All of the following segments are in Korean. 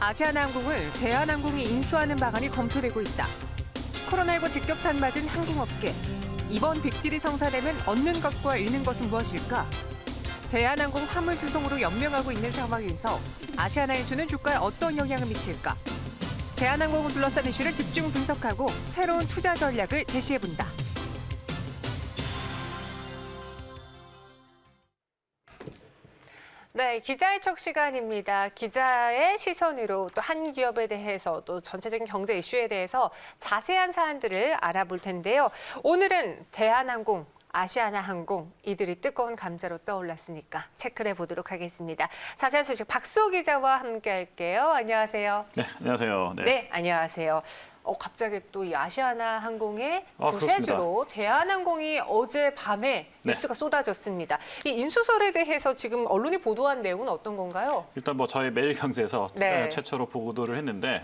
아시아나항공을 대한항공이 인수하는 방안이 검토되고 있다. 코로나19 직격탄 맞은 항공업계. 이번 빅딜이 성사되면 얻는 것과 잃는 것은 무엇일까? 대한항공 화물 수송으로 연명하고 있는 상황에서 아시아나 인수는 주가에 어떤 영향을 미칠까? 대한항공을 둘러싼 이슈를 집중 분석하고 새로운 투자 전략을 제시해본다. 네, 기자의 척 시간입니다. 기자의 시선으로 또 한 기업에 대해서 또 전체적인 경제 이슈에 대해서 자세한 사안들을 알아볼 텐데요. 오늘은 대한항공, 아시아나항공 이들이 뜨거운 감자로 떠올랐으니까 체크를 해보도록 하겠습니다. 자세한 소식 박수호 기자와 함께할게요. 안녕하세요. 네, 안녕하세요. 네, 안녕하세요. 갑자기 또 이 아시아나항공의 구세주로 대한항공이 어젯밤에 뉴스가 쏟아졌습니다. 이 인수설에 대해서 지금 언론이 보도한 내용은 어떤 건가요? 일단 뭐 저희 매일경제에서 최초로 보도를 했는데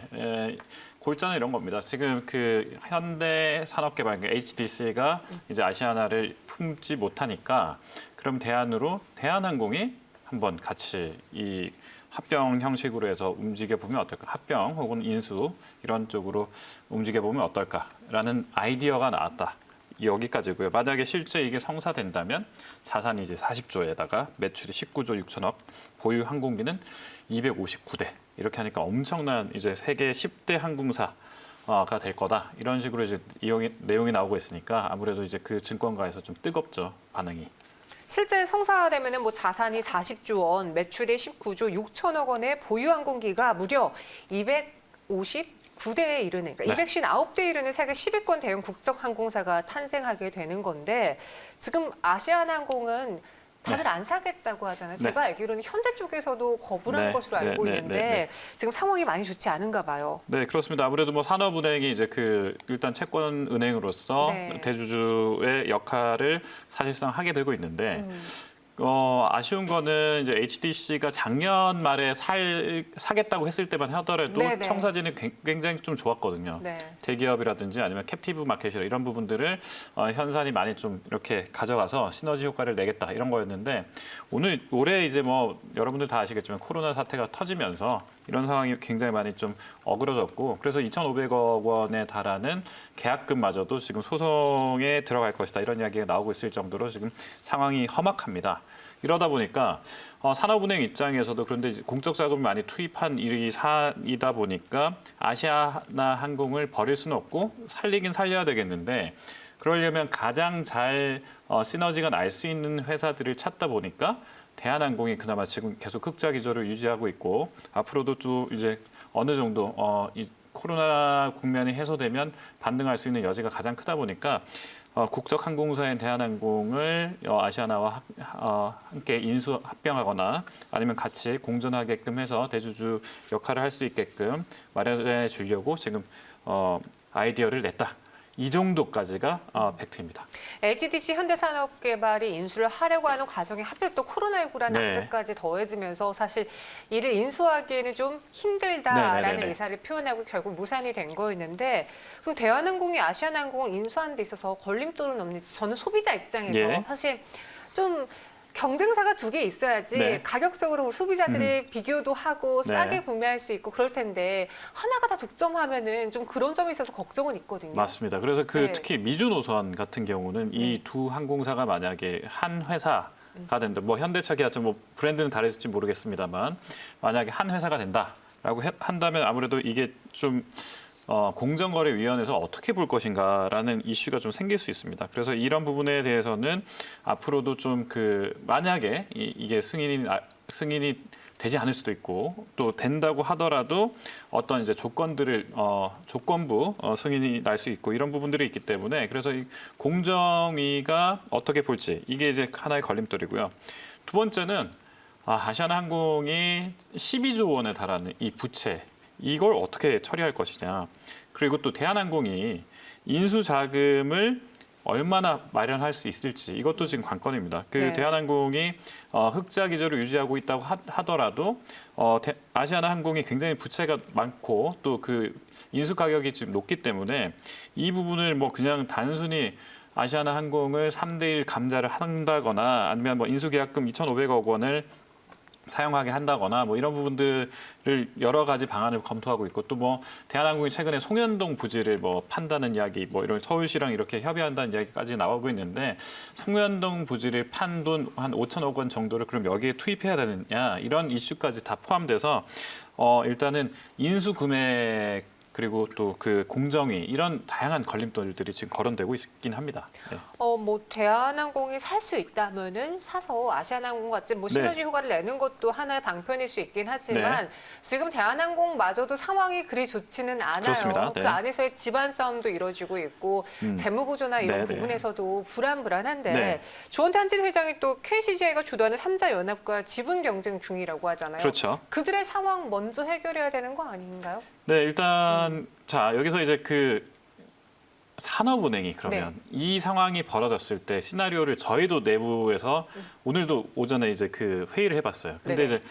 골자는 이런 겁니다. 지금 그 현대산업개발 HDC가 이제 아시아나를 품지 못하니까 그럼 대한항공이 한번 같이 이 합병 형식으로 해서 움직여보면 어떨까? 합병 혹은 인수 이런 쪽으로 움직여보면 어떨까라는 아이디어가 나왔다. 여기까지고요. 만약에 실제 이게 성사된다면 자산이 이제 40조에다가 매출이 19조 6천억, 보유 항공기는 259대. 이렇게 하니까 엄청난 이제 세계 10대 항공사가 될 거다. 이런 식으로 이제 내용이 나오고 있으니까 아무래도 이제 그 증권가에서 좀 뜨겁죠, 반응이. 실제 성사되면은 뭐 자산이 40조 원, 매출이 19조 6천억 원의 보유 항공기가 무려 259대에 이르는, 그러니까 259대에 이르는 세계 10위권 대형 국적 항공사가 탄생하게 되는 건데 지금 아시아나항공은 다들 안 사겠다고 하잖아요. 제가 알기로는 현대 쪽에서도 거부를 한 것으로 알고 있는데 지금 상황이 많이 좋지 않은가 봐요. 네, 그렇습니다. 아무래도 뭐 산업은행이 이제 일단 채권은행으로서 대주주의 역할을 사실상 하게 되고 있는데 아쉬운 거는 이제 HDC가 작년 말에 사겠다고 했을 때만 하더라도 청사진이 굉장히 좀 좋았거든요. 대기업이라든지 아니면 캡티브 마켓이라 이런 부분들을 현산이 많이 좀 이렇게 가져가서 시너지 효과를 내겠다 이런 거였는데 올해 이제 뭐 여러분들 다 아시겠지만 코로나 사태가 터지면서 이런 상황이 굉장히 많이 좀 어그러졌고 그래서 2,500억 원에 달하는 계약금마저도 지금 소송에 들어갈 것이다 이런 이야기가 나오고 있을 정도로 지금 상황이 험악합니다. 이러다 보니까 산업은행 입장에서도 그런데 공적 자금을 많이 투입한 일이 사이다 보니까 아시아나항공을 버릴 수는 없고 살리긴 살려야 되겠는데 그러려면 가장 잘 시너지가 날 수 있는 회사들을 찾다 보니까 대한항공이 그나마 지금 계속 흑자 기조를 유지하고 있고 앞으로도 또 이제 어느 정도 이 코로나 국면이 해소되면 반등할 수 있는 여지가 가장 크다 보니까 국적 항공사인 대한항공을 아시아나와 함께 인수 합병하거나 아니면 같이 공존하게끔 해서 대주주 역할을 할 수 있게끔 마련해 주려고 지금 아이디어를 냈다. 이 정도까지가 팩트입니다. HDC 현대산업개발이 인수를 하려고 하는 과정에 하필 또 코로나19라는 악재까지 더해지면서 사실 이를 인수하기에는 좀 힘들다라는 의사를 표현하고 결국 무산이 된 거였는데 그럼 대한항공이 아시아나항공을 인수하는 데 있어서 걸림돌은 없는지 저는 소비자 입장에서 사실 좀 경쟁사가 두 개 있어야지 가격적으로 소비자들이 비교도 하고 싸게 구매할 수 있고 그럴 텐데 하나가 다 독점하면은 좀 그런 점에 있어서 걱정은 있거든요. 맞습니다. 그래서 특히 미주노선 같은 경우는 이 두 항공사가 만약에 한 회사가 된다. 뭐 현대차, 기아차 뭐 브랜드는 다를지 모르겠습니다만 만약에 한 회사가 된다라고 한다면 아무래도 이게 좀 공정거래위원회에서 어떻게 볼 것인가라는 이슈가 좀 생길 수 있습니다. 그래서 이런 부분에 대해서는 앞으로도 좀 만약에 이게 승인이 되지 않을 수도 있고 또 된다고 하더라도 어떤 이제 조건들을 조건부 승인이 날 수 있고 이런 부분들이 있기 때문에 그래서 이 공정위가 어떻게 볼지 이게 이제 하나의 걸림돌이고요. 두 번째는 아시아나항공이 12조 원에 달하는 이 부채 이걸 어떻게 처리할 것이냐. 그리고 또 대한항공이 인수 자금을 얼마나 마련할 수 있을지 이것도 지금 관건입니다. 대한항공이 흑자 기조를 유지하고 있다고 하더라도 아시아나항공이 굉장히 부채가 많고 또 인수 가격이 지금 높기 때문에 이 부분을 뭐 그냥 단순히 아시아나항공을 3대1 감자를 한다거나 아니면 뭐 인수계약금 2,500억 원을 사용하게 한다거나 뭐 이런 부분들을 여러 가지 방안을 검토하고 있고 또 뭐 대한항공이 최근에 송현동 부지를 뭐 판다는 이야기 뭐 이런 서울시랑 이렇게 협의한다는 이야기까지 나오고 있는데 송현동 부지를 판 돈 한 5천억 원 정도를 그럼 여기에 투입해야 되느냐 이런 이슈까지 다 포함돼서 일단은 인수 금액 그리고 또 그 공정위 이런 다양한 걸림돌들이 지금 거론되고 있긴 합니다. 네. 뭐 대한항공이 살 수 있다면은 사서 아시아나항공 같이 뭐 시너지 효과를 내는 것도 하나의 방편일 수 있긴 하지만 지금 대한항공마저도 상황이 그리 좋지는 않아요. 그렇습니다. 네. 그 안에서의 집안 싸움도 이루어지고 있고 재무 구조나 이런 부분에서도 불안한데 조원태 회장이 또 KCGI가 주도하는 3자 연합과 지분 경쟁 중이라고 하잖아요. 그렇죠. 그들의 상황 먼저 해결해야 되는 거 아닌가요? 네, 일단 자 여기서 이제 그 산업은행이 그러면 이 상황이 벌어졌을 때 시나리오를 저희도 내부에서 오늘도 오전에 이제 그 회의를 해봤어요. 근데 이제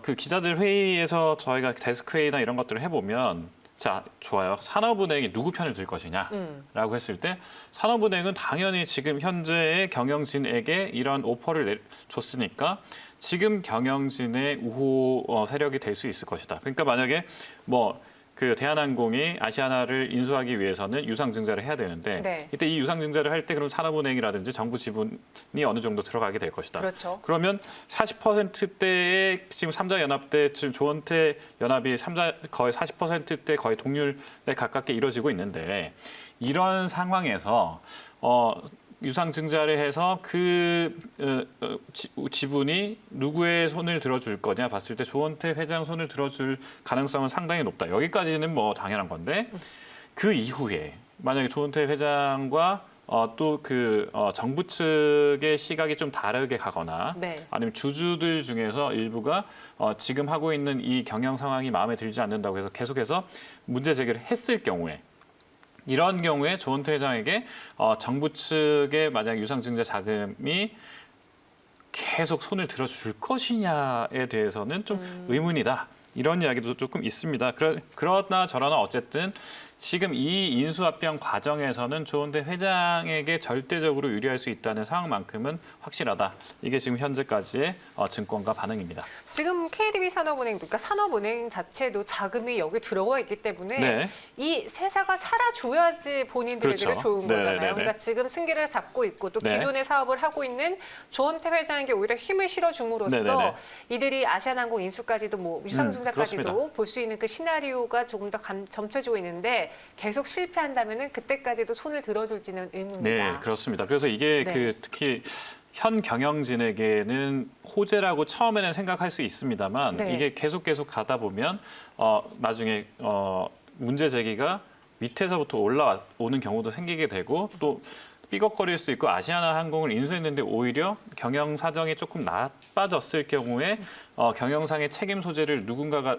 그 기자들 회의에서 저희가 데스크 회의나 이런 것들을 해보면 자 좋아요. 산업은행이 누구 편을 들 것이냐라고 했을 때 산업은행은 당연히 지금 현재의 경영진에게 이런 오퍼를 줬으니까 지금 경영진의 우호 세력이 될 수 있을 것이다. 그러니까 만약에 뭐 그 대한항공이 아시아나를 인수하기 위해서는 유상증자를 해야 되는데 이때 이 유상증자를 할 때 그럼 산업은행이라든지 정부 지분이 어느 정도 들어가게 될 것이다. 그렇죠. 그러면 40%대의 지금 3자 연합 때 지금 조원태 연합이 거의 40%대 거의 동률에 가깝게 이루어지고 있는데 이런 상황에서 유상증자를 해서 그 지분이 누구의 손을 들어줄 거냐 봤을 때 조원태 회장 손을 들어줄 가능성은 상당히 높다. 여기까지는 뭐 당연한 건데 그 이후에 만약에 조원태 회장과 또 그 정부 측의 시각이 좀 다르게 가거나 아니면 주주들 중에서 일부가 지금 하고 있는 이 경영 상황이 마음에 들지 않는다고 해서 계속해서 문제 제기를 했을 경우에 이런 경우에 조원태 회장에게 정부 측의 만약 유상증자 자금이 계속 손을 들어줄 것이냐에 대해서는 좀 의문이다. 이런 이야기도 조금 있습니다. 그러나 저러나 어쨌든 지금 이 인수합병 과정에서는 조원태 회장에게 절대적으로 유리할 수 있다는 상황만큼은 확실하다. 이게 지금 현재까지의 증권가 반응입니다. 지금 KDB 산업은행, 그러니까 산업은행 자체도 자금이 여기 들어와 있기 때문에 이 세사가 살아줘야지 본인들에게 좋은 거잖아요. 그러니까 지금 승기를 잡고 있고 또 기존의 사업을 하고 있는 조원태 회장에게 오히려 힘을 실어줌으로써 이들이 아시아나항공 인수까지도 뭐 유상증자까지도 볼 수 있는 그 시나리오가 조금 더 점쳐지고 있는데 계속 실패한다면은 그때까지도 손을 들어줄지는 의문입니다. 네, 그렇습니다. 그래서 이게 그 특히 현 경영진에게는 호재라고 처음에는 생각할 수 있습니다만 이게 계속 가다 보면 나중에 문제 제기가 밑에서부터 올라오는 경우도 생기게 되고 또 삐걱거릴 수 있고 아시아나 항공을 인수했는데 오히려 경영 사정이 조금 나빠졌을 경우에 경영상의 책임 소재를 누군가가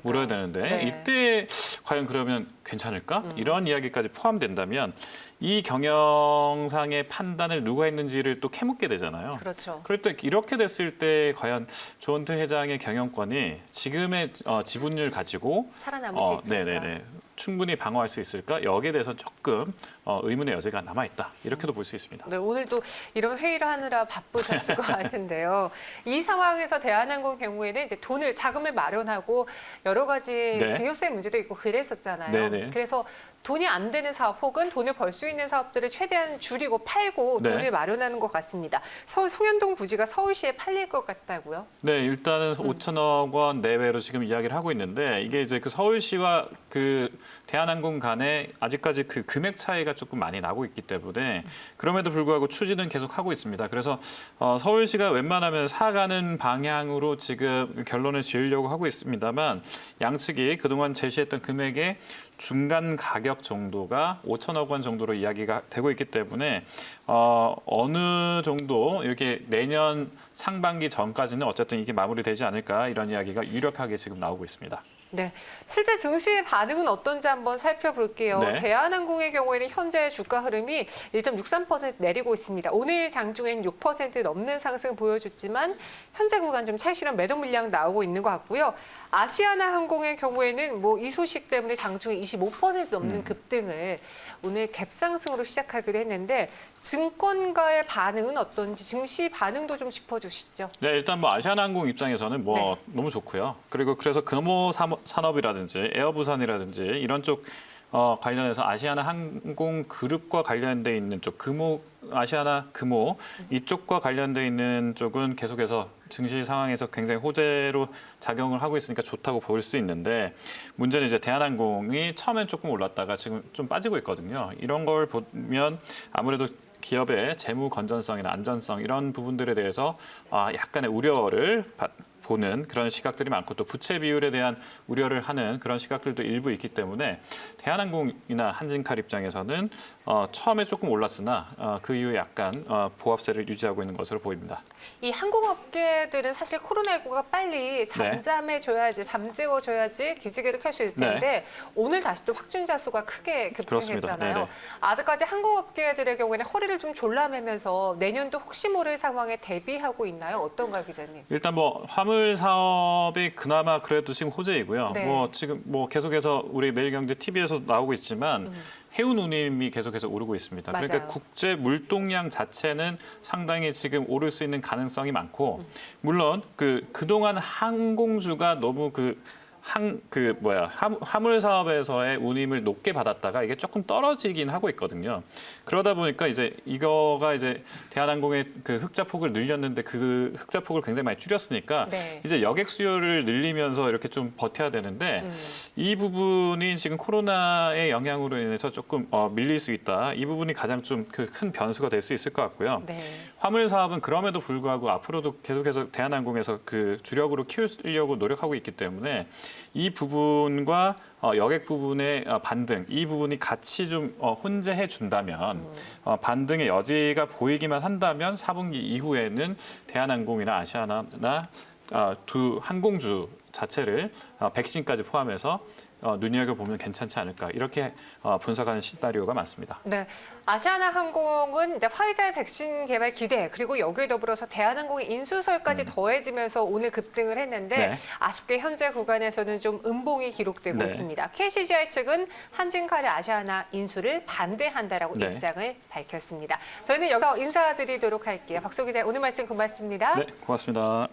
물어야 되는데 이때 과연 그러면 괜찮을까? 이런 이야기까지 포함된다면 이 경영상의 판단을 누가 했는지를 또 캐묻게 되잖아요. 그렇죠. 그럴 때 이렇게 됐을 때 과연 조원태 회장의 경영권이 지금의 지분율 가지고 살아남을 수 있을까? 충분히 방어할 수 있을까? 여기에 대해서 조금 의문의 여지가 남아있다. 이렇게도 볼 수 있습니다. 네, 오늘도 이런 회의를 하느라 바쁘셨을 것 같은데요. 이 상황에서 대한항공 경우에는 이제 자금을 마련하고 여러 가지 증여세 문제도 있고 그랬었잖아요. 그래서 돈이 안 되는 사업 혹은 돈을 벌 수 있는 사업들을 최대한 줄이고 팔고 돈을 마련하는 것 같습니다. 서울 송현동 부지가 서울시에 팔릴 것 같다고요? 네, 일단은 5천억 원 내외로 지금 이야기를 하고 있는데 이게 이제 그 서울시와 그 대한항공 간에 아직까지 그 금액 차이가 조금 많이 나고 있기 때문에 그럼에도 불구하고 추진은 계속 하고 있습니다. 그래서 서울시가 웬만하면 사가는 방향으로 지금 결론을 지으려고 하고 있습니다만 양측이 그동안 제시했던 금액의 중간 가격 정도가 5천억 원 정도로 이야기가 되고 있기 때문에 어느 정도 이렇게 내년 상반기 전까지는 어쨌든 이게 마무리되지 않을까 이런 이야기가 유력하게 지금 나오고 있습니다. 네, 실제 증시 반응은 어떤지 한번 살펴볼게요. 네. 대한항공의 경우에는 현재 주가 흐름이 1.63% 내리고 있습니다. 오늘 장중엔 6% 넘는 상승 보여줬지만 현재 구간 좀 찰실한 매도 물량 나오고 있는 것 같고요. 아시아나항공의 경우에는 뭐 이 소식 때문에 장중에 25% 넘는 급등을 오늘 갭상승으로 시작하기로 했는데 증권가의 반응은 어떤지 증시 반응도 좀 짚어주시죠. 네, 일단 뭐 아시아나항공 입장에서는 뭐 네. 너무 좋고요. 그리고 그래서 금호 산업이라든지 에어부산이라든지 이런 쪽 관련해서 아시아나항공 그룹과 관련돼 있는 쪽 금호 아시아나 금호 이쪽과 관련돼 있는 쪽은 계속해서 증시 상황에서 굉장히 호재로 작용을 하고 있으니까 좋다고 볼 수 있는데 문제는 이제 대한항공이 처음엔 조금 올랐다가 지금 좀 빠지고 있거든요. 이런 걸 보면 아무래도 기업의 재무 건전성이나 안전성 이런 부분들에 대해서 약간의 우려를 보는 그런 시각들이 많고 또 부채 비율에 대한 우려를 하는 그런 시각들도 일부 있기 때문에 대한항공이나 한진칼 입장에서는 처음에 조금 올랐으나 그 이후에 약간 보합세를 유지하고 있는 것으로 보입니다. 이 항공업계들은 사실 코로나19가 빨리 잠잠해줘야지, 잠재워줘야지 기지개를 켤 수 있을 텐데 오늘 다시 또 확진자 수가 크게 급증했잖아요. 아직까지 항공업계들의 경우에는 허리를 좀 졸라매면서 내년도 혹시 모를 상황에 대비하고 있나요? 어떤가요, 기자님? 일단 뭐 화물 사업이 그나마 그래도 지금 호재이고요. 네. 뭐 지금 뭐 계속해서 우리 매일경제 TV에서 나오고 있지만 해운 운임이 계속해서 오르고 있습니다. 맞아요. 그러니까 국제 물동량 자체는 상당히 지금 오를 수 있는 가능성이 많고 물론 그동안 항공주가 너무 화물 사업에서의 운임을 높게 받았다가 이게 조금 떨어지긴 하고 있거든요. 그러다 보니까 이제 이거가 이제 대한항공의 그 흑자폭을 늘렸는데 그 흑자폭을 굉장히 많이 줄였으니까 네. 이제 여객 수요를 늘리면서 이렇게 좀 버텨야 되는데 이 부분이 지금 코로나의 영향으로 인해서 조금 밀릴 수 있다. 이 부분이 가장 좀 큰 변수가 될 수 있을 것 같고요. 네. 화물 사업은 그럼에도 불구하고 앞으로도 계속해서 대한항공에서 그 주력으로 키우려고 노력하고 있기 때문에 이 부분과 여객 부분의 반등, 이 부분이 같이 좀 혼재해 준다면 반등의 여지가 보이기만 한다면 4분기 이후에는 대한항공이나 아시아나나 두 항공주 자체를 백신까지 포함해서 눈여겨보면 괜찮지 않을까 이렇게 분석하는 시나리오가 많습니다. 네, 아시아나항공은 이제 화이자의 백신 개발 기대 그리고 여기에 더불어서 대한항공의 인수설까지 더해지면서 오늘 급등을 했는데 네. 아쉽게 현재 구간에서는 좀 음봉이 기록되고 네. 있습니다. KCGI 측은 한진칼의 아시아나 인수를 반대한다라고 네. 입장을 밝혔습니다. 저희는 여기서 인사드리도록 할게요. 박소 기자 오늘 말씀 고맙습니다. 네, 고맙습니다.